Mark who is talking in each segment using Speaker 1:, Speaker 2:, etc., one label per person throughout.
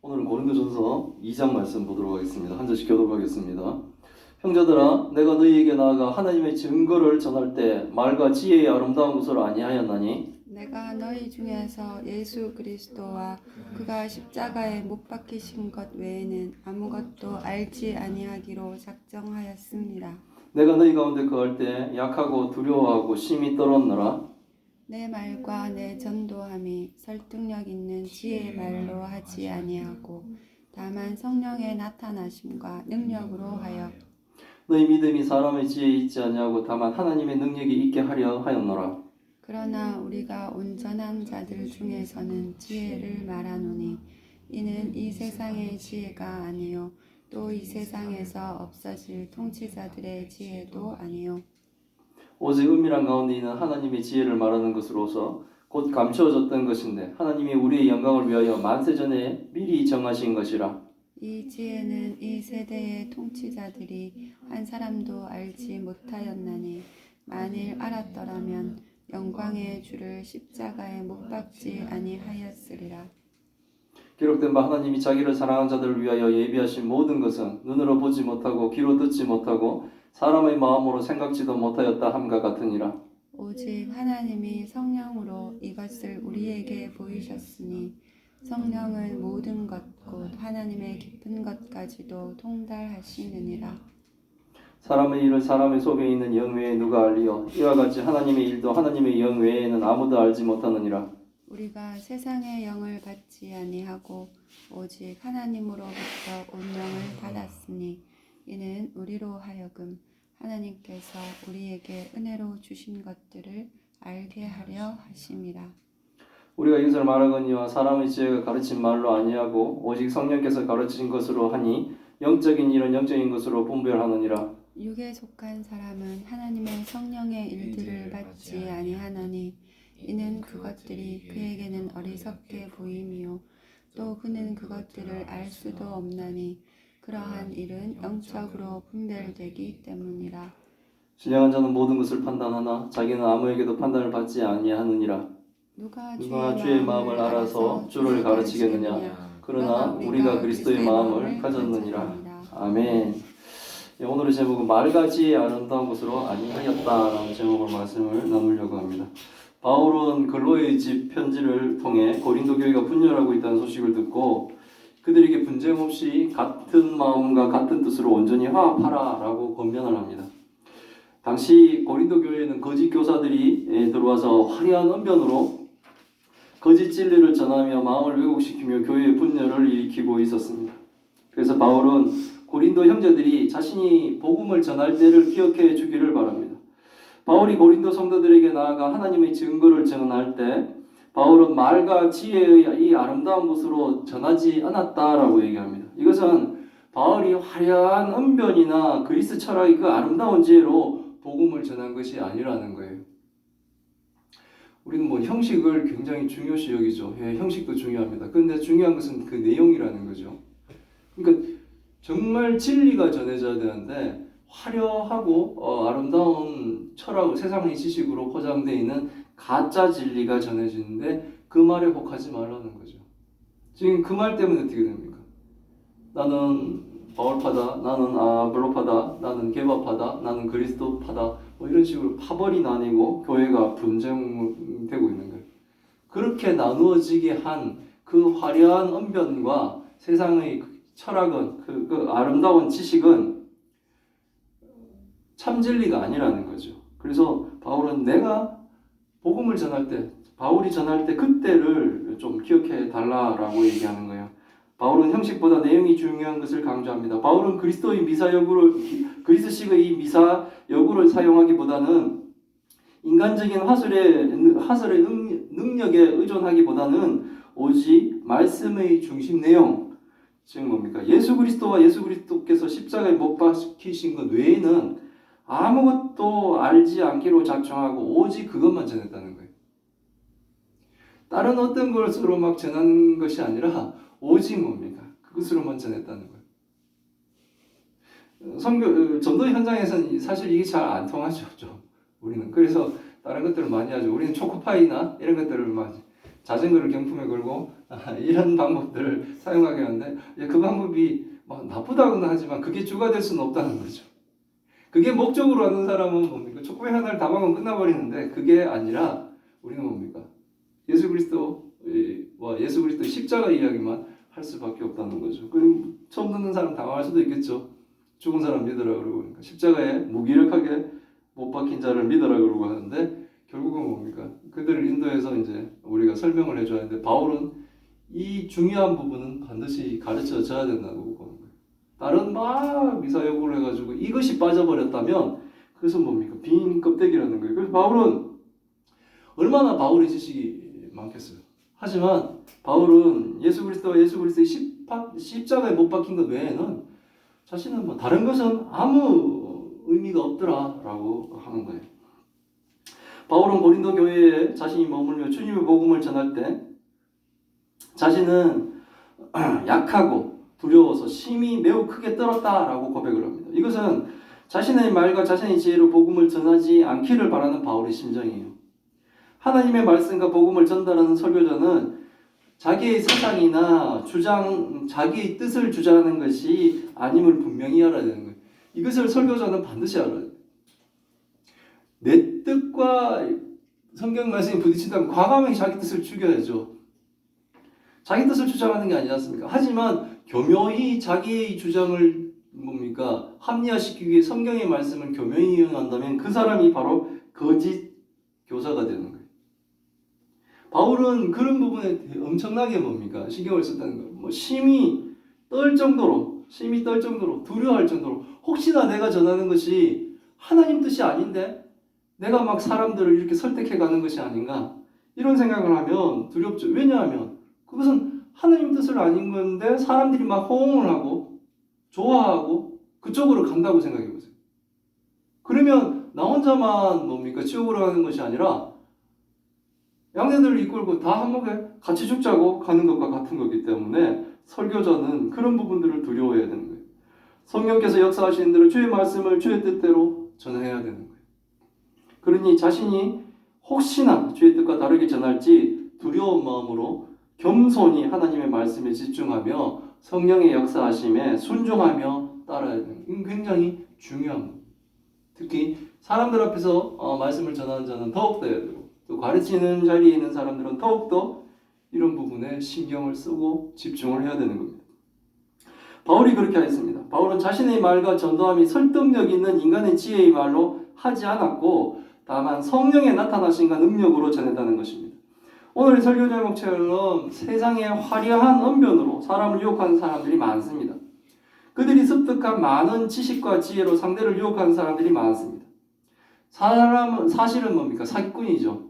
Speaker 1: 오늘은 고린도전서 2장 말씀 보도록 하겠습니다. 한 절씩 교독하겠습니다. 형제들아, 내가 너희에게 나아가 하나님의 증거를 전할 때 말과 지혜의 아름다운 것을 아니하였나니?
Speaker 2: 내가 너희 중에서 예수 그리스도와 그가 십자가에 못 박히신 것 외에는 아무것도 알지 아니하기로 작정하였습니다.
Speaker 1: 내가 너희 가운데 거할 때 약하고 두려워하고 심히 떨었노라.
Speaker 2: 내 말과 내 전도함이 설득력 있는 지혜의 말로 하지 아니하고 다만 성령의 나타나심과 능력으로 하여
Speaker 1: 너희 믿음이 사람의 지혜에 있지 아니하고 다만 하나님의 능력이 있게 하려 하였노라.
Speaker 2: 그러나 우리가 온전한 자들 중에서는 지혜를 말하노니 이는 이 세상의 지혜가 아니요 또 이 세상에서 없어질 통치자들의 지혜도 아니요
Speaker 1: 오직 은밀한 가운데 있는 하나님의 지혜를 말하는 것으로서 곧 감추어졌던 것인데 하나님이 우리의 영광을 위하여 만세 전에 미리 정하신 것이라.
Speaker 2: 이 지혜는 이 세대의 통치자들이 한 사람도 알지 못하였나니 만일 알았더라면 영광의 주를 십자가에 못 박지 아니하였으리라.
Speaker 1: 기록된 바 하나님이 자기를 사랑하는 자들을 위하여 예비하신 모든 것은 눈으로 보지 못하고 귀로 듣지 못하고 사람의 마음으로 생각지도 못하였다 함과 같으니라.
Speaker 2: 오직 하나님이 성령으로 이것을 우리에게 보이셨으니 성령은 모든 것 곧 하나님의 깊은 것까지도 통달하시느니라.
Speaker 1: 사람의 일을 사람의 속에 있는 영 외에 누가 알리요? 이와 같이 하나님의 일도 하나님의 영 외에는 아무도 알지 못하느니라.
Speaker 2: 우리가 세상의 영을 받지 아니하고 오직 하나님으로부터 온 영을 받았으니 이는 우리로 하여금 하나님께서 우리에게 은혜로 주신 것들을 알게 하려 하심이라.
Speaker 1: 우리가 이것을 말하거니와 사람의 지혜가 가르친 말로 아니하고 오직 성령께서 가르치신 것으로 하니 영적인 일은 영적인 것으로 분별하느니라.
Speaker 2: 육에 속한 사람은 하나님의 성령의 일들을 받지 아니하나니 이는 그것들이 그에게는 어리석게 보임이요 또 그는 그것들을 알 수도 없나니 그러한 일은 영적으로 분별되기 때문이라.
Speaker 1: 신령한 자는 모든 것을 판단하나 자기는 아무에게도 판단을 받지 아니하느니라.
Speaker 2: 누가
Speaker 1: 주의 마음을 알아서 주를 가르치겠느냐? 그러나 우리가 그리스도의 마음을 가졌느니라. 아멘. 오늘의 제목은 말과 지혜의 아름다운 것으로 아니하였다라는 제목으로 말씀을 나누려고 합니다. 바울은 글로의 집 편지를 통해 고린도 교회가 분열하고 있다는 소식을 듣고 그들에게 분쟁 없이 같은 마음과 같은 뜻으로 온전히 화합하라라고 권면을 합니다. 당시 고린도 교회에는 거짓 교사들이 들어와서 화려한 언변으로 거짓 진리를 전하며 마음을 왜곡시키며 교회의 분열을 일으키고 있었습니다. 그래서 바울은 고린도 형제들이 자신이 복음을 전할 때를 기억해 주기를 바랍니다. 바울이 고린도 성도들에게 나아가 하나님의 증거를 전할 때 바울은 말과 지혜의 이 아름다운 것으로 전하지 않았다라고 얘기합니다. 이것은 바울이 화려한 언변이나 그리스 철학의 그 아름다운 지혜로 복음을 전한 것이 아니라는 거예요. 우리는 형식을 굉장히 중요시 여기죠. 형식도 중요합니다. 그런데 중요한 것은 그 내용이라는 거죠. 그러니까 정말 진리가 전해져야 되는데 화려하고 아름다운 철학, 세상의 지식으로 포장되어 있는 가짜 진리가 전해지는데 그 말에 혹하지 말라는 거죠. 지금 그 말 때문에 어떻게 됩니까? 나는 바울파다, 나는 아볼로파다, 나는 게바파다, 나는 그리스도파다, 이런 식으로 파벌이 나뉘고 교회가 분쟁되고 있는 거예요. 그렇게 나누어지게 한 그 화려한 언변과 세상의 철학은 그 아름다운 지식은 참 진리가 아니라는 거죠. 그래서 바울은 내가 복음을 전할 때, 바울이 전할 때 그때를 좀 기억해 달라라고 얘기하는 거예요. 바울은 형식보다 내용이 중요한 것을 강조합니다. 바울은 그리스도의 미사여구를, 그리스식의 이 미사여구를 사용하기보다는 인간적인 화술의 능력에 의존하기보다는 오직 말씀의 중심 내용, 즉 뭡니까? 예수 그리스도와 예수 그리스도께서 십자가에 못 박히신 것 외에는 아무것도 알지 않기로 작정하고 오직 그것만 전했다는 거예요. 다른 어떤 것으로 막 전한 것이 아니라 오직 뭡니까? 그것으로만 전했다는 거예요. 전도 현장에서는 사실 이게 잘 안 통하죠. 우리는. 그래서 다른 것들을 많이 하죠. 우리는 초코파이나 이런 것들을 많이 자전거를 경품에 걸고 이런 방법들을 사용하게 하는데 그 방법이 막 나쁘다고는 하지만 그게 주가 될 수는 없다는 거죠. 그게 목적으로 하는 사람은 뭡니까? 조금의 하나를 다 먹으면 끝나버리는데 그게 아니라 우리는 뭡니까? 예수 그리스도와 예수 그리스도의 십자가 이야기만 할 수밖에 없다는 거죠. 그럼 처음 듣는 사람 당황할 수도 있겠죠. 죽은 사람 믿으라 그러고 그러니까 십자가에 무기력하게 못 박힌 자를 믿으라 그러고 하는데 결국은 뭡니까? 그들을 인도해서 이제 우리가 설명을 해줘야 하는데 바울은 이 중요한 부분은 반드시 가르쳐져야 된다고 보는 거예요. 다른 막 미사여구를 해가지고 이것이 빠져버렸다면 그것은 뭡니까? 빈 껍데기라는 거예요. 그래서 바울은 얼마나 바울의 지식이 많겠어요. 하지만 바울은 예수 그리스도와 예수 그리스도의 십자가에 못 박힌 것 외에는 자신은 뭐 다른 것은 아무 의미가 없더라라고 하는 거예요. 바울은 고린도 교회에 자신이 머물며 주님의 복음을 전할 때 자신은 약하고 두려워서 심히 매우 크게 떨었다라고 고백을 합니다. 이것은 자신의 말과 자신의 지혜로 복음을 전하지 않기를 바라는 바울의 심정이에요. 하나님의 말씀과 복음을 전달하는 설교자는 자기의 사상이나 자기의 뜻을 주장하는 것이 아님을 분명히 알아야 되는 거예요. 이것을 설교자는 반드시 알아야 돼요. 내 뜻과 성경 말씀이 부딪힌다면 과감하게 자기 뜻을 죽여야죠. 자기 뜻을 주장하는 게 아니지 않습니까? 하지만 교묘히 자기의 주장을 합리화시키기 위해 성경의 말씀을 교묘히 이용한다면 그 사람이 바로 거짓 교사가 되는 거예요. 바울은 그런 부분에 엄청나게 신경을 썼다는 거예요. 심히 떨 정도로 두려워할 정도로 혹시나 내가 전하는 것이 하나님 뜻이 아닌데 내가 막 사람들을 이렇게 설득해 가는 것이 아닌가 이런 생각을 하면 두렵죠. 왜냐하면 그것은 하나님 뜻을 아닌 건데 사람들이 막 호응을 하고 좋아하고 그쪽으로 간다고 생각해 보세요. 그러면 나 혼자만 지옥으로 가는 것이 아니라 양떼들을 이끌고 다 한몫에 같이 죽자고 가는 것과 같은 거기 때문에 설교자는 그런 부분들을 두려워해야 되는 거예요. 성령께서 역사하시는 대로 주의 말씀을 주의 뜻대로 전해야 되는 거예요. 그러니 자신이 혹시나 주의 뜻과 다르게 전할지 두려운 마음으로 겸손히 하나님의 말씀에 집중하며 성령의 역사하심에 순종하며 따라야 되는 거예요. 이건 굉장히 중요한 거예요. 특히 사람들 앞에서 말씀을 전하는 자는 더욱더 해야 되고 또 가르치는 자리에 있는 사람들은 더욱더 이런 부분에 신경을 쓰고 집중을 해야 되는 겁니다. 바울이 그렇게 했습니다. 바울은 자신의 말과 전도함이 설득력 있는 인간의 지혜의 말로 하지 않았고 다만 성령의 나타나심과 능력으로 전했다는 것입니다. 오늘의 설교 제목처럼 세상의 화려한 언변으로 사람을 유혹하는 사람들이 많습니다. 그들이 습득한 많은 지식과 지혜로 상대를 유혹하는 사람들이 많습니다. 사람은 사실은 사기꾼이죠.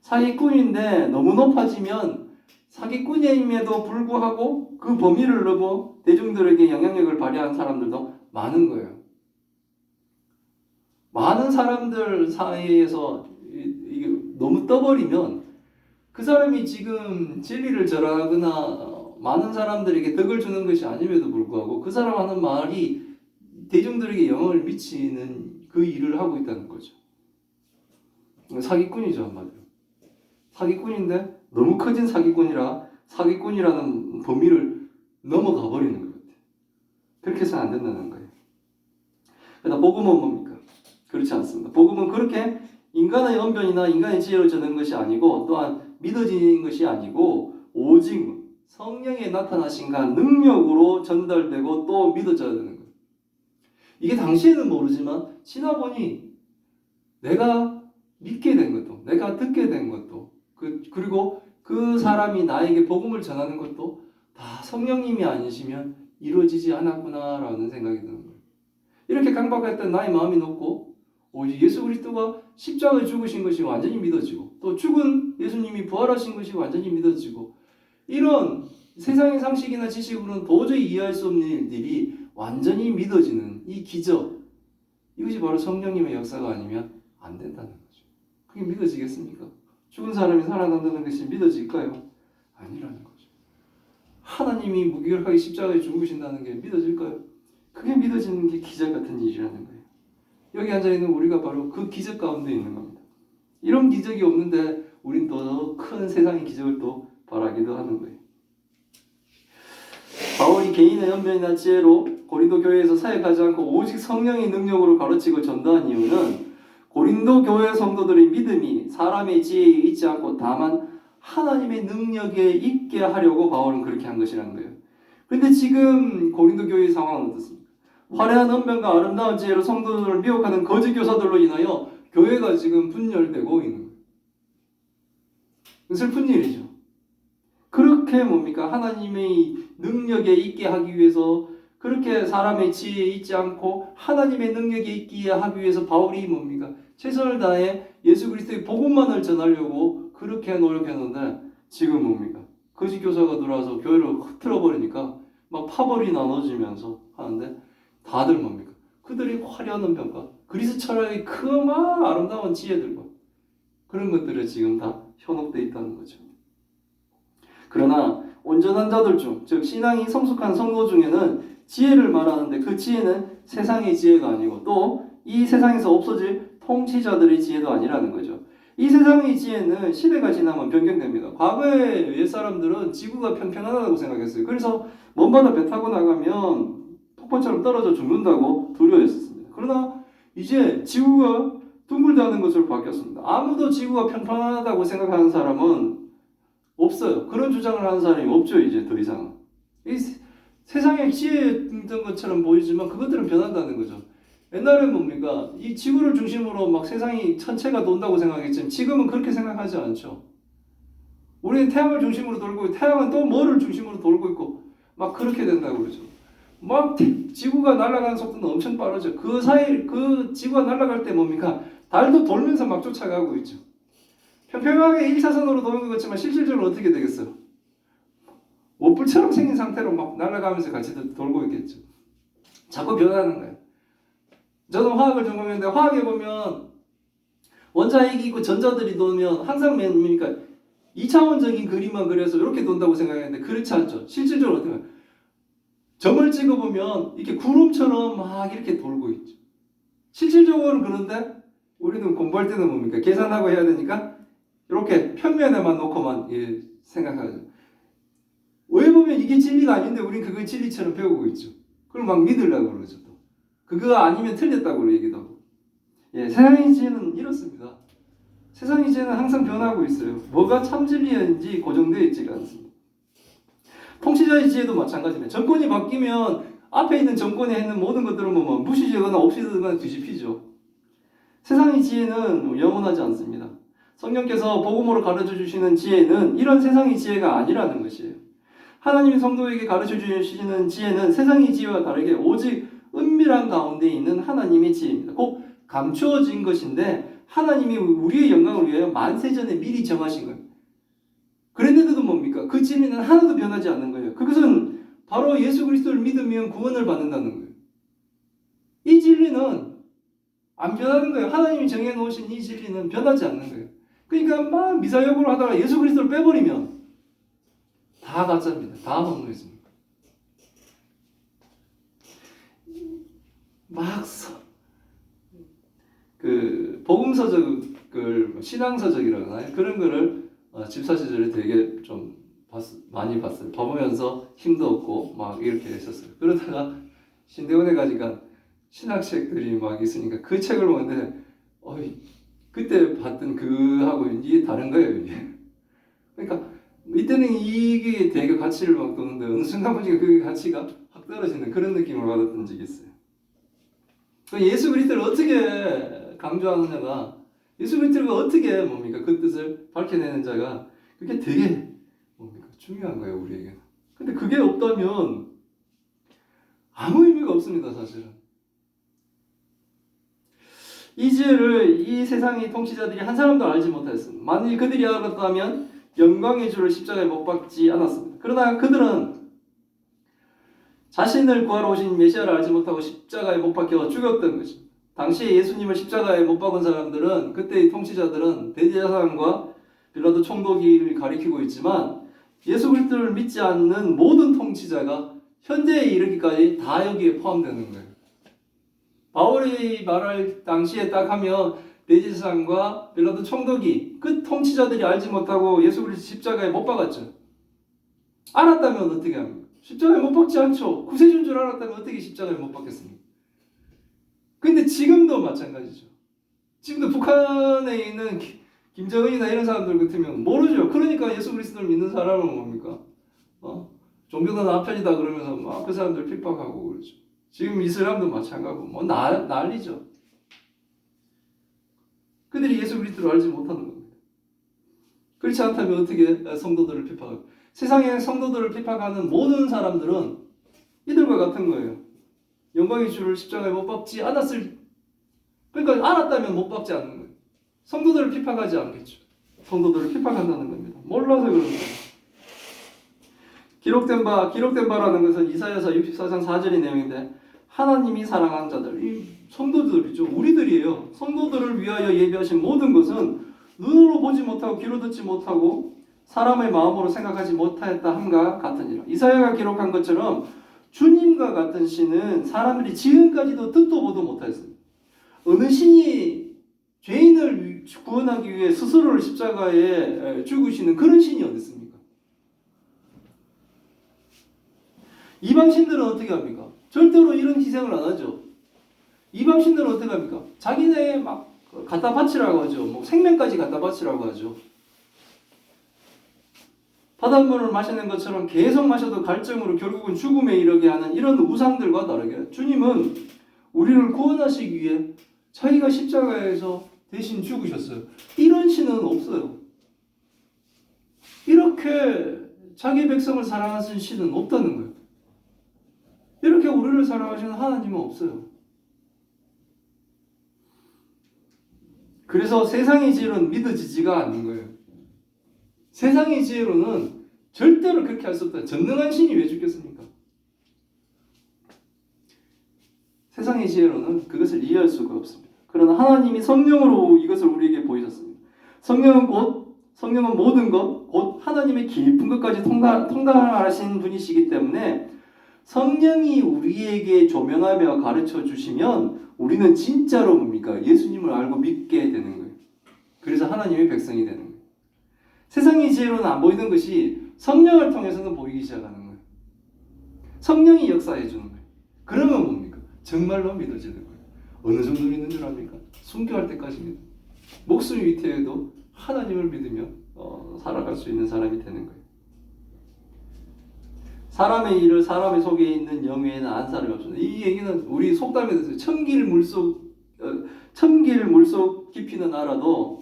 Speaker 1: 사기꾼인데 너무 높아지면 사기꾼임에도 불구하고 그 범위를 넘어 대중들에게 영향력을 발휘하는 사람들도 많은 거예요. 많은 사람들 사이에서 이게 너무 떠버리면 그 사람이 지금 진리를 전하거나 많은 사람들에게 덕을 주는 것이 아님에도 불구하고 그 사람 하는 말이 대중들에게 영향을 미치는 그 일을 하고 있다는 거죠. 사기꾼이죠, 한마디로. 사기꾼인데 너무 커진 사기꾼이라 사기꾼이라는 범위를 넘어가 버리는 것 같아요. 그렇게 해서는 안 된다는 거예요. 그러나 복음은 뭡니까? 그렇지 않습니다. 복음은 그렇게 인간의 언변이나 인간의 지혜로 전하는 것이 아니고 또한 믿어지는 것이 아니고 오직 성령의 나타나심과 능력으로 전달되고 또 믿어져야 되는 거예요. 이게 당시에는 모르지만 지나보니 내가 믿게 된 것도 내가 듣게 된 것도 그리고 그 사람이 나에게 복음을 전하는 것도 다 성령님이 아니시면 이루어지지 않았구나라는 생각이 드는 거예요. 이렇게 강박할 때 나의 마음이 높고 오직 예수 그리스도가 십자가에 죽으신 것이 완전히 믿어지고 또 죽은 예수님이 부활하신 것이 완전히 믿어지고 이런 세상의 상식이나 지식으로는 도저히 이해할 수 없는 일들이 완전히 믿어지는 이 기적 이것이 바로 성령님의 역사가 아니면 안 된다는 거죠. 그게 믿어지겠습니까? 죽은 사람이 살아난다는 것이 믿어질까요? 아니라는 거죠. 하나님이 무기력하게 십자가에 죽으신다는 게 믿어질까요? 그게 믿어지는 게 기적 같은 일이라는 거예요. 여기 앉아있는 우리가 바로 그 기적 가운데 있는 겁니다. 이런 기적이 없는데 우린 더 큰 세상의 기적을 또 바라기도 하는 거예요. 바울이 개인의 연변이나 지혜로 고린도 교회에서 사역하지 않고 오직 성령의 능력으로 가르치고 전도한 이유는 고린도 교회 성도들의 믿음이 사람의 지혜에 있지 않고 다만 하나님의 능력에 있게 하려고 바울은 그렇게 한 것이라는 거예요. 그런데 지금 고린도 교회의 상황은 어떻습니까? 화려한 언변과 아름다운 지혜로 성도들을 미혹하는 거짓 교사들로 인하여 교회가 지금 분열되고 있는 거예요. 슬픈 일이죠. 그렇게 뭡니까? 하나님의 능력에 있게 하기 위해서 그렇게 사람의 지혜에 있지 않고 하나님의 능력에 있게 하기 위해서 바울이 뭡니까? 최선을 다해 예수 그리스도의 복음만을 전하려고 그렇게 노력했는데 지금 뭡니까? 거짓 교사가 들어와서 교회를 흐트러 버리니까 막 파벌이 나눠지면서 하는데 다들 뭡니까? 그들이 화려한 언변과 그리스 철학의 그 막 아름다운 지혜들과 그런 것들에 지금 다 현혹되어 있다는 거죠. 그러나 온전한 자들 중, 즉 신앙이 성숙한 성도 중에는 지혜를 말하는데 그 지혜는 세상의 지혜가 아니고 또 이 세상에서 없어질 통치자들의 지혜도 아니라는 거죠. 이 세상의 지혜는 시대가 지나면 변경됩니다. 과거에 옛 사람들은 지구가 평평하다고 생각했어요. 그래서 먼 바다 배 타고 나가면 폭포처럼 떨어져 죽는다고 두려워했습니다. 그러나 이제 지구가 둥글다는 것으로 바뀌었습니다. 아무도 지구가 평평하다고 생각하는 사람은 없어요. 그런 주장을 하는 사람이 없죠. 이제 더 이상. 이 세상에 지혜있던 것처럼 보이지만 그것들은 변한다는 거죠. 옛날엔 뭡니까? 이 지구를 중심으로 막 세상이 전체가 돈다고 생각했지만 지금은 그렇게 생각하지 않죠. 우리는 태양을 중심으로 돌고 태양은 또 뭐를 중심으로 돌고 있고 막 그렇게 된다고 그러죠. 막 지구가 날아가는 속도는 엄청 빠르죠. 그 사이 그 지구가 날아갈 때 뭡니까? 달도 돌면서 막 쫓아가고 있죠. 평평하게 1차선으로 도는 것 같지만 실질적으로 어떻게 되겠어요? 옷불처럼 생긴 상태로 막 날아가면서 같이 돌고 있겠죠. 자꾸 변하는 거예요. 저는 화학을 전공했는데 화학에 보면 원자핵이 있고 전자들이 돌면 항상 뭡니까? 2차원적인 그림만 그려서 이렇게 돈다고 생각했는데 그렇지 않죠. 실질적으로 어떻게 보면 점을 찍어보면 이렇게 구름처럼 막 이렇게 돌고 있죠. 실질적으로는 그런데 우리는 공부할 때는 뭡니까? 계산하고 해야 되니까 이렇게 평면에만 놓고만 생각하죠. 왜 보면 이게 진리가 아닌데 우리는 그걸 진리처럼 배우고 있죠. 그럼 막 믿으려고 그러죠. 또. 그거 아니면 틀렸다고 얘기도 하고. 세상의 지혜는 이렇습니다. 세상의 지혜는 항상 변하고 있어요. 뭐가 참 진리인지 고정되어 있지가 않습니다. 통치자의 지혜도 마찬가지입니다. 정권이 바뀌면 앞에 있는 정권이 했는 모든 것들은 뭐 무시되거나 없이되거나 뒤집히죠. 세상의 지혜는 영원하지 않습니다. 성령께서 복음으로 가르쳐 주시는 지혜는 이런 세상의 지혜가 아니라는 것이에요. 하나님이 성도에게 가르쳐 주시는 지혜는 세상의 지혜와 다르게 오직 은밀한 가운데 있는 하나님의 지혜입니다. 꼭 감추어진 것인데 하나님이 우리의 영광을 위하여 만세전에 미리 정하신 거예요. 그런데도 뭡니까? 그 진리는 하나도 변하지 않는 거예요. 그것은 바로 예수 그리스도를 믿으면 구원을 받는다는 거예요. 이 진리는 안 변하는 거예요. 하나님이 정해놓으신 이 진리는 변하지 않는 거예요. 그러니까 막 미사역으로 하다가 예수 그리스도를 빼버리면 다 가짜입니다. 다 헛노예입니다. 막 복음서적을 신앙서적이라고 하나요? 그런 거를 집사 시절에 되게 좀 많이 봤어요. 봐보면서 힘도 없고 막 이렇게 했었어요. 그러다가 신대원에 가니까 신학책들이 막 있으니까 그 책을 보는데 그때 봤던 그하고 이게 다른 거예요. 이게. 그러니까 이때는 이게 되게 가치를 막 두는데 어느 순간 보니까 그 가치가 확 떨어지는 그런 느낌을 받았던 적이 있어요. 예수 그리스도를 어떻게 강조하느냐가 예수 그리스도가 어떻게 뭡니까 그 뜻을 밝혀내는 자가 그게 되게 뭡니까 중요한 거예요 우리에게는. 근데 그게 없다면 아무 의미가 없습니다 사실은. 이 지혜를 이 세상의 통치자들이 한 사람도 알지 못했습니다. 만일 그들이 알았다면 영광의 주를 십자가에 못 박지 않았습니다. 그러나 그들은 자신을 구하러 오신 메시아를 알지 못하고 십자가에 못 박혀 죽였던 것입니다. 당시에 예수님을 십자가에 못 박은 사람들은 그때의 통치자들은 대제사장과 빌라도 총독을 가리키고 있지만 예수 그리스도를 믿지 않는 모든 통치자가 현재에 이르기까지 다 여기에 포함되는 거예요. 바울이 말할 당시에 딱 하면 대제사장과 빌라도 총독이 그 통치자들이 알지 못하고 예수 그리스도 십자가에 못 박았죠. 알았다면 어떻게 합니까? 십자가에 못 박지 않죠. 구세주인 줄 알았다면 어떻게 십자가에 못 박겠습니까? 근데 지금도 마찬가지죠. 지금도 북한에 있는 김정은이나 이런 사람들 같으면 모르죠. 그러니까 예수 그리스도를 믿는 사람은 뭡니까? 종교도 나 편이다 그러면서 막 그 사람들 핍박하고 그러죠. 지금 이슬람도 마찬가지고 뭐 난리죠. 그들이 예수 그리스도를 알지 못하는 겁니다. 그렇지 않다면 어떻게 성도들을 핍박할까? 세상의 성도들을 핍박하는 모든 사람들은 이들과 같은 거예요. 영광의 주를 십자가에 못 박지 않았을, 그러니까 알았다면 못 박지 않는 거예요. 성도들을 핍박하지 않겠죠. 성도들을 핍박한다는 겁니다. 몰라서 그런 거예요. 기록된 바라는 것은 이사야서 64장 4절의 내용인데, 하나님이 사랑하는 자들, 이 성도들이죠. 우리들이에요. 성도들을 위하여 예비하신 모든 것은 눈으로 보지 못하고 귀로 듣지 못하고 사람의 마음으로 생각하지 못하였다 함과 같으니라. 이사야가 기록한 것처럼 주님과 같은 신은 사람들이 지금까지도 듣도 보도 못하였습니다. 어느 신이 죄인을 구원하기 위해 스스로를 십자가에 죽으시는 그런 신이 어디 있습니까? 이방 신들은 어떻게 합니까? 절대로 이런 희생을 안 하죠. 이방 신들은 어떻게 합니까? 자기네 막 갖다 바치라고 하죠. 뭐 생명까지 갖다 바치라고 하죠. 바닷물을 마시는 것처럼 계속 마셔도 갈증으로 결국은 죽음에 이르게 하는 이런 우상들과 다르게 주님은 우리를 구원하시기 위해 자기가 십자가에서 대신 죽으셨어요. 이런 신은 없어요. 이렇게 자기 백성을 사랑하시는 신은 없다는 거예요. 이렇게 우리를 사랑하시는 하나님은 없어요. 그래서 세상의 지혜로는 믿어지지가 않는 거예요. 세상의 지혜로는 절대로 그렇게 할 수 없다. 전능한 신이 왜 죽겠습니까? 세상의 지혜로는 그것을 이해할 수가 없습니다. 그러나 하나님이 성령으로 이것을 우리에게 보이셨습니다. 성령은 모든 것, 곧 하나님의 깊은 것까지 통달하신 분이시기 때문에 성령이 우리에게 조명하며 가르쳐 주시면 우리는 진짜로 뭡니까? 예수님을 알고 믿게 되는 거예요. 그래서 하나님의 백성이 되는 거예요. 세상의 지혜로는 안 보이는 것이 성령을 통해서는 보이기 시작하는 거예요. 성령이 역사해 주는 거예요. 그러면 뭡니까? 정말로 믿어지는 거예요. 어느 정도 믿는 줄 압니까? 순교할 때까지 믿어요. 목숨 위태해도 하나님을 믿으며 살아갈 수 있는 사람이 되는 거예요. 사람의 일을 사람의 속에 있는 영 외에는 아는 사람이 없습니다. 이 얘기는 우리 속담에 대해서 천길 물속 깊이는 알아도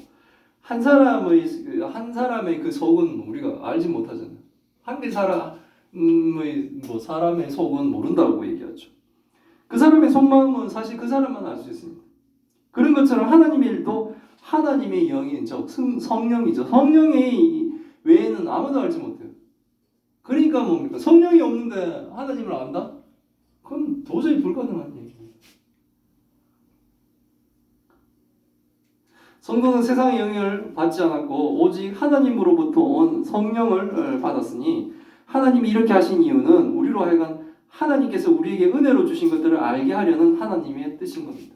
Speaker 1: 한 사람의 그 속은 우리가 알지 못하잖아요. 한 사람의 속은 모른다고 얘기하죠. 그 사람의 속마음은 사실 그 사람만 알 수 있습니다. 그런 것처럼 하나님의 일도 하나님의 영인 즉 성령이죠. 성령의 외에는 아무도 알지 못해요. 그러니까 뭡니까? 성령이 없는데 하나님을 안다? 그건 도저히 불가능한 얘기입니다. 성도는 세상의 영향을 받지 않았고 오직 하나님으로부터 온 성령을 받았으니 하나님이 이렇게 하신 이유는 우리로 하여금 하나님께서 우리에게 은혜로 주신 것들을 알게 하려는 하나님의 뜻인 겁니다.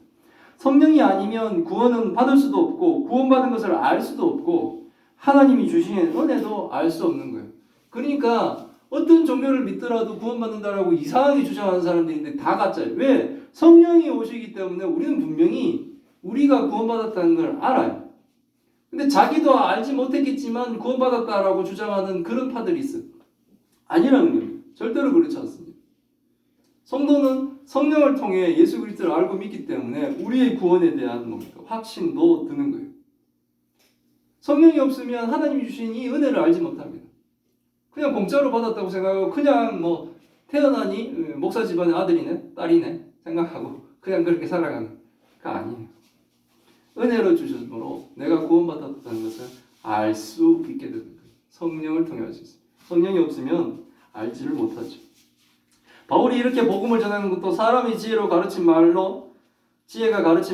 Speaker 1: 성령이 아니면 구원은 받을 수도 없고 구원받은 것을 알 수도 없고 하나님이 주신 은혜도 알 수 없는 거예요. 그러니까 어떤 종교를 믿더라도 구원받는다라고 이상하게 주장하는 사람들인데 다 가짜예요. 왜? 성령이 오시기 때문에 우리는 분명히 우리가 구원받았다는 걸 알아요. 근데 자기도 알지 못했겠지만 구원받았다라고 주장하는 그런 파들이 있어요. 아니라는 겁니다. 절대로 그렇지 않습니다. 성도는 성령을 통해 예수 그리스도를 알고 믿기 때문에 우리의 구원에 대한 확신도 드는 거예요. 성령이 없으면 하나님이 주신 이 은혜를 알지 못합니다. 그냥 공짜로 받았다고 생각하고 그냥 태어나니 목사 집안의 아들이네 딸이네 생각하고 그냥 그렇게 살아가는 거 아니에요. 은혜로 주심으로 내가 구원받았다는 것을 알 수 있게 되는 거예요. 성령을 통해 알 수 있어요. 성령이 없으면 알지를 못하죠. 바울이 이렇게 복음을 전하는 것도 사람이 지혜가 가르친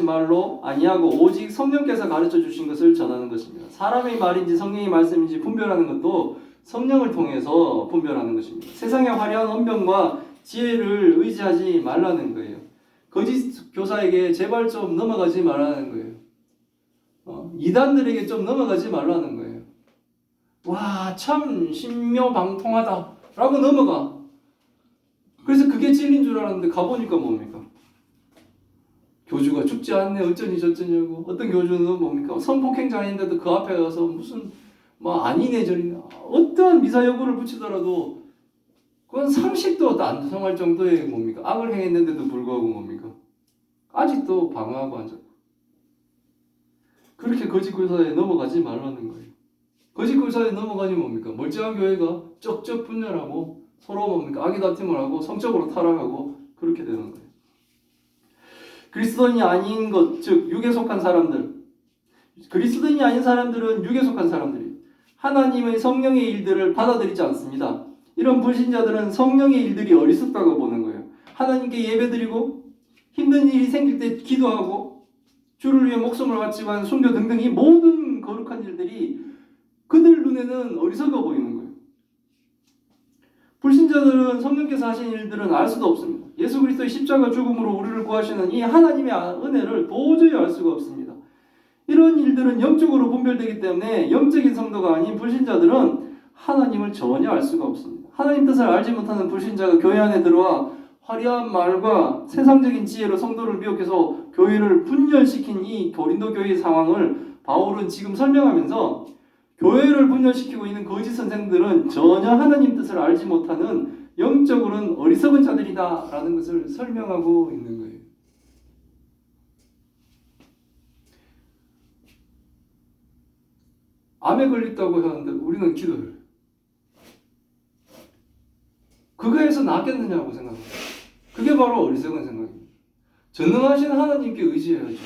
Speaker 1: 말로 아니하고 오직 성령께서 가르쳐 주신 것을 전하는 것입니다. 사람의 말인지 성령의 말씀인지 분별하는 것도 성령을 통해서 분별하는 것입니다. 세상의 화려한 언변과 지혜를 의지하지 말라는 거예요. 거짓 교사에게 제발 좀 넘어가지 말라는 거예요. 이단들에게 좀 넘어가지 말라는 거예요. 와, 참 신묘방통하다 라고 넘어가. 그래서 그게 진리인 줄 알았는데 가보니까 뭡니까? 교주가 죽지 않네 어쩌니 저쩌니 하고, 어떤 교주는 뭡니까? 성폭행자인데도 그 앞에 가서 무슨 아니네 저리네, 어떠한 미사 여구를 붙이더라도 그건 상식도 안 통할 정도의 뭡니까? 악을 행했는데도 불구하고 뭡니까? 아직도 방어하고 앉았고. 그렇게 거짓 교사에 넘어가지 말라는 거예요. 거짓 교사에 넘어가니 뭡니까? 멀쩡한 교회가 쩍쩍 분열하고 서로 뭡니까? 악의다툼을 하고 성적으로 타락하고 그렇게 되는 거예요. 그리스도인이 아닌 것, 즉 육에 속한 사람들, 그리스도인이 아닌 사람들은 육에 속한 사람들이 하나님의 성령의 일들을 받아들이지 않습니다. 이런 불신자들은 성령의 일들이 어리석다고 보는 거예요. 하나님께 예배드리고 힘든 일이 생길 때 기도하고 주를 위해 목숨을 바치고 순교 등등 이 모든 거룩한 일들이 그들 눈에는 어리석어 보이는 거예요. 불신자들은 성령께서 하신 일들은 알 수도 없습니다. 예수 그리스도의 십자가 죽음으로 우리를 구하시는 이 하나님의 은혜를 도저히 알 수가 없습니다. 이런 일들은 영적으로 분별되기 때문에 영적인 성도가 아닌 불신자들은 하나님을 전혀 알 수가 없습니다. 하나님 뜻을 알지 못하는 불신자가 교회 안에 들어와 화려한 말과 세상적인 지혜로 성도를 미혹해서 교회를 분열시킨 이 고린도 교회의 상황을 바울은 지금 설명하면서 교회를 분열시키고 있는 거짓 선생들은 전혀 하나님 뜻을 알지 못하는 영적으로는 어리석은 자들이다 라는 것을 설명하고 있는 거예요. 암에 걸렸다고 하는데 우리는 기도를 해요. 그거에서 낫겠느냐고 생각합니다. 그게 바로 어리석은 생각입니다. 전능하신 하나님께 의지해야죠.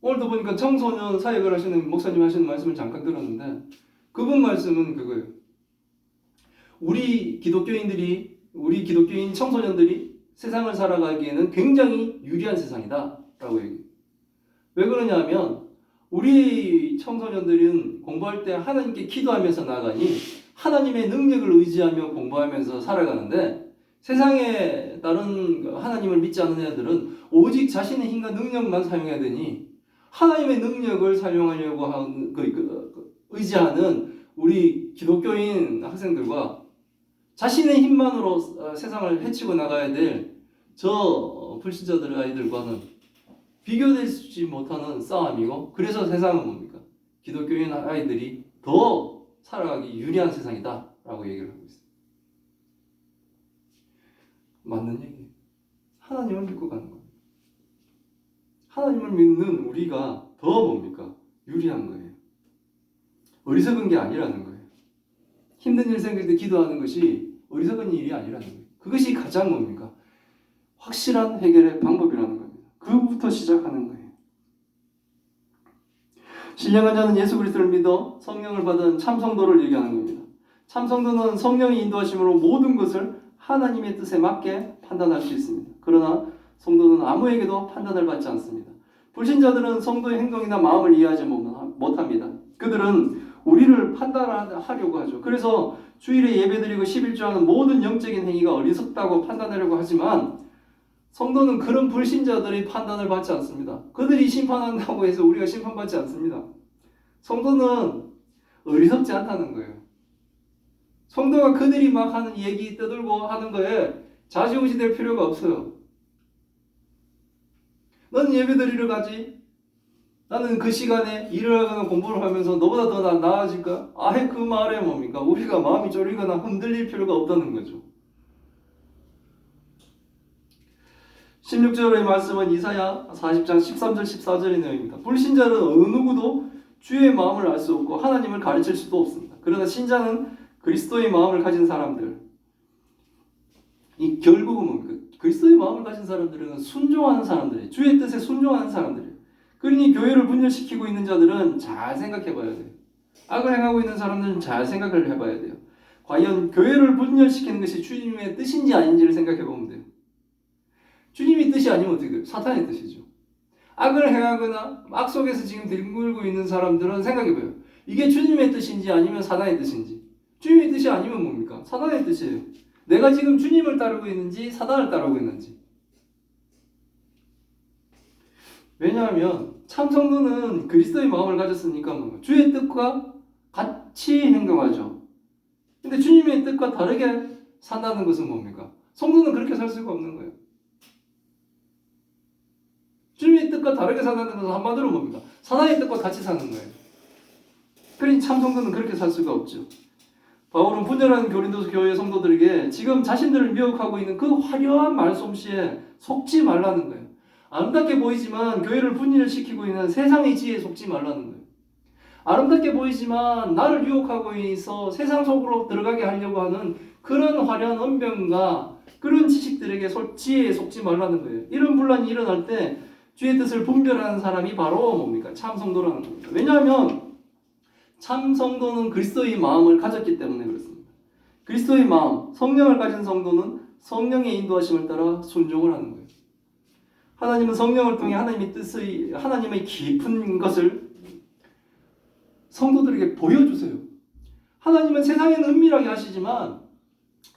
Speaker 1: 오늘도 보니까 청소년 사역을 하시는 목사님 하시는 말씀을 잠깐 들었는데 그분 말씀은 그거예요. 우리 기독교인 청소년들이 세상을 살아가기에는 굉장히 유리한 세상이다 라고 얘기해요. 왜 그러냐 하면 우리 청소년들은 공부할 때 하나님께 기도하면서 나가니 하나님의 능력을 의지하며 공부하면서 살아가는데 세상에 다른 하나님을 믿지 않는 애들은 오직 자신의 힘과 능력만 사용해야 되니 하나님의 능력을 사용하려고 하는 의지하는 우리 기독교인 학생들과 자신의 힘만으로 세상을 헤치고 나가야 될 저 불신자들 아이들과는 비교되지 못하는 싸움이고, 그래서 세상은 뭡니까? 기독교인 아이들이 더 살아가기 유리한 세상이다 라고 얘기를 하고 있어요. 맞는 얘기예요. 하나님을 믿고 가는 겁니다. 하나님을 믿는 우리가 더 뭡니까? 유리한 거예요. 어리석은 게 아니라는 거예요. 힘든 일 생길 때 기도하는 것이 어리석은 일이 아니라는 거예요. 그것이 가장 뭡니까? 확실한 해결의 방법이라는 겁니다. 그부터 시작하는 거예요. 신령한 자는 예수 그리스도를 믿어 성령을 받은 참성도를 얘기하는 겁니다. 참성도는 성령의 인도하심으로 모든 것을 하나님의 뜻에 맞게 판단할 수 있습니다. 그러나 성도는 아무에게도 판단을 받지 않습니다. 불신자들은 성도의 행동이나 마음을 이해하지 못합니다. 그들은 우리를 판단하려고 하죠. 그래서 주일에 예배드리고 11조하는 모든 영적인 행위가 어리석다고 판단하려고 하지만 성도는 그런 불신자들의 판단을 받지 않습니다. 그들이 심판한다고 해서 우리가 심판받지 않습니다. 성도는 어리석지 않다는 거예요. 성도가 그들이 막 하는 얘기 떠들고 하는 거에 좌지우지 될 필요가 없어요. 너는 예배드리러 가지? 나는 그 시간에 일을 하거나 공부를 하면서 너보다 더 나아질까? 아예 그 말에 뭡니까? 우리가 마음이 졸이거나 흔들릴 필요가 없다는 거죠. 16절의 말씀은 이사야 40장 13절 14절의 내용입니다. 불신자는 어느 누구도 주의 마음을 알 수 없고 하나님을 가르칠 수도 없습니다. 그러나 신자는 그리스도의 마음을 가진 사람들, 이 결국은 뭡니까? 그리스도의 마음을 가진 사람들은 순종하는 사람들이에요. 주의 뜻에 순종하는 사람들이에요. 그러니 교회를 분열시키고 있는 자들은 잘 생각해 봐야 돼요. 악을 행하고 있는 사람들은 잘 생각을 해봐야 돼요. 과연 교회를 분열시키는 것이 주님의 뜻인지 아닌지를 생각해 보면 돼요. 주님의 뜻이 아니면 어떻게 돼요? 사탄의 뜻이죠. 악을 행하거나 악 속에서 지금 뒹굴고 있는 사람들은 생각해봐요. 이게 주님의 뜻인지 아니면 사탄의 뜻인지. 주님의 뜻이 아니면 뭡니까? 사탄의 뜻이에요. 내가 지금 주님을 따르고 있는지 사탄을 따르고 있는지. 왜냐하면 참 성도는 그리스도의 마음을 가졌으니까 뭔가 주의 뜻과 같이 행동하죠. 근데 주님의 뜻과 다르게 산다는 것은 뭡니까? 성도는 그렇게 살 수가 없는 거예요. 주님의 뜻과 다르게 산다는 것은 한마디로 뭡니까? 사단의 뜻과 같이 사는 거예요. 그러니 참 성도는 그렇게 살 수가 없죠. 바울은 분열한 고린도 교회 성도들에게 지금 자신들을 미혹하고 있는 그 화려한 말솜씨에 속지 말라는 거예요. 아름답게 보이지만 교회를 분열시키고 있는 세상의 지혜에 속지 말라는 거예요. 아름답게 보이지만 나를 유혹하고 있어 세상 속으로 들어가게 하려고 하는 그런 화려한 언변과 그런 지식들에게 지혜에 속지 말라는 거예요. 이런 분란이 일어날 때 주의 뜻을 분별하는 사람이 바로 뭡니까? 참 성도라는 겁니다. 왜냐하면 참 성도는 그리스도의 마음을 가졌기 때문에 그렇습니다. 그리스도의 마음, 성령을 가진 성도는 성령의 인도하심을 따라 순종을 하는 거예요. 하나님은 성령을 통해 하나님의 뜻의, 하나님의 깊은 것을 성도들에게 보여주세요. 하나님은 세상에는 은밀하게 하시지만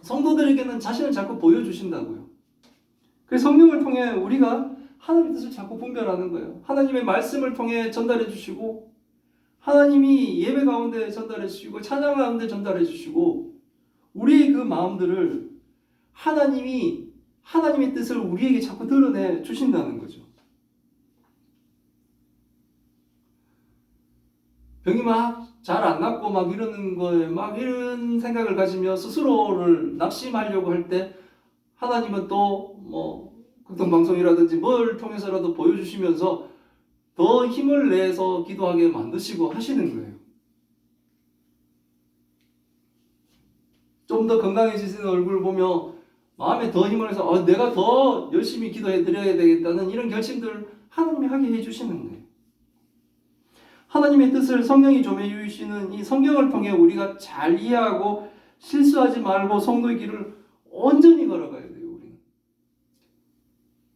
Speaker 1: 성도들에게는 자신을 자꾸 보여주신다고요. 그래서 성령을 통해 우리가 하나님의 뜻을 자꾸 분별하는 거예요. 하나님의 말씀을 통해 전달해 주시고 하나님이 예배 가운데 전달해 주시고 찬양 가운데 전달해 주시고 우리의 그 마음들을 하나님의 뜻을 우리에게 자꾸 드러내 주신다는 거죠. 병이 막 잘 안 낫고 막 이러는 거에 막 이런 생각을 가지며 스스로를 낙심하려고 할 때 하나님은 또 뭐 극동방송이라든지 뭘 통해서라도 보여주시면서 더 힘을 내서 기도하게 만드시고 하시는 거예요. 좀 더 건강해지시는 얼굴을 보며 마음에 더 힘을 내서 내가 더 열심히 기도해 드려야 되겠다는 이런 결심들을 하나님이 하게 해주시는 거예요. 하나님의 뜻을 성령이 좀 해주시는 이 성경을 통해 우리가 잘 이해하고 실수하지 말고 성도의 길을 온전히 걸어가야 돼요.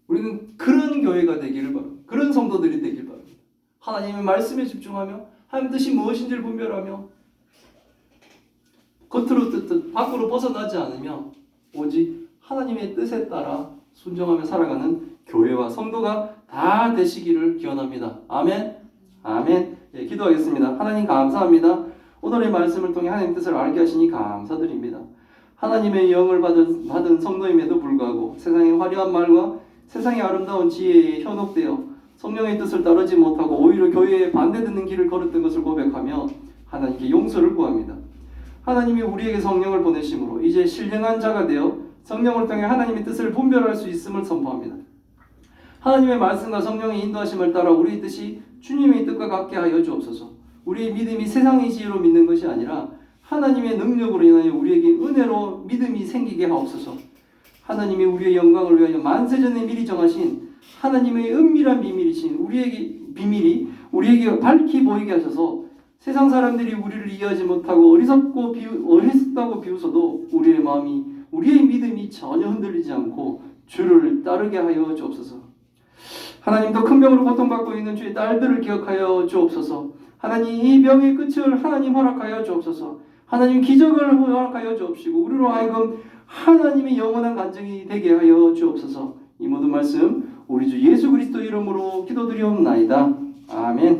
Speaker 1: 우리는 그런 교회가 되기를 바랍니다. 그런 성도들이 되길 바랍니다. 하나님의 말씀에 집중하며 하나님 뜻이 무엇인지를 분별하며 겉으로 뜻 밖으로 벗어나지 않으며 오직 하나님의 뜻에 따라 순종하며 살아가는 교회와 성도가 다 되시기를 기원합니다. 아멘. 아멘. 예, 기도하겠습니다. 하나님 감사합니다. 오늘의 말씀을 통해 하나님 뜻을 알게 하시니 감사드립니다. 하나님의 영을 받은 성도임에도 불구하고 세상의 화려한 말과 세상의 아름다운 지혜에 현혹되어 성령의 뜻을 따르지 못하고 오히려 교회에 반대되는 길을 걸었던 것을 고백하며 하나님께 용서를 구합니다. 하나님이 우리에게 성령을 보내심으로 이제 신령한 자가 되어 성령을 통해 하나님의 뜻을 분별할 수 있음을 선포합니다. 하나님의 말씀과 성령의 인도하심을 따라 우리의 뜻이 주님의 뜻과 같게 하여 주옵소서. 우리의 믿음이 세상의 지혜로 믿는 것이 아니라 하나님의 능력으로 인하여 우리에게 은혜로 믿음이 생기게 하옵소서. 하나님이 우리의 영광을 위하여 만세전에 미리 정하신 하나님의 은밀한 비밀이신 비밀이 우리에게 밝히 보이게 하셔서 세상 사람들이 우리를 이해하지 못하고 어리석다고 비웃어도 우리의 믿음이 전혀 흔들리지 않고 주를 따르게 하여 주옵소서. 하나님도 큰 병으로 고통받고 있는 주의 딸들을 기억하여 주옵소서. 하나님 이 병의 끝을 하나님 허락하여 주옵소서. 하나님 기적을 허락하여 주옵시고 우리로 하여금 하나님의 영원한 간증이 되게 하여 주옵소서. 이 모든 말씀 우리 주 예수 그리스도 이름으로 기도드리옵나이다. 아멘.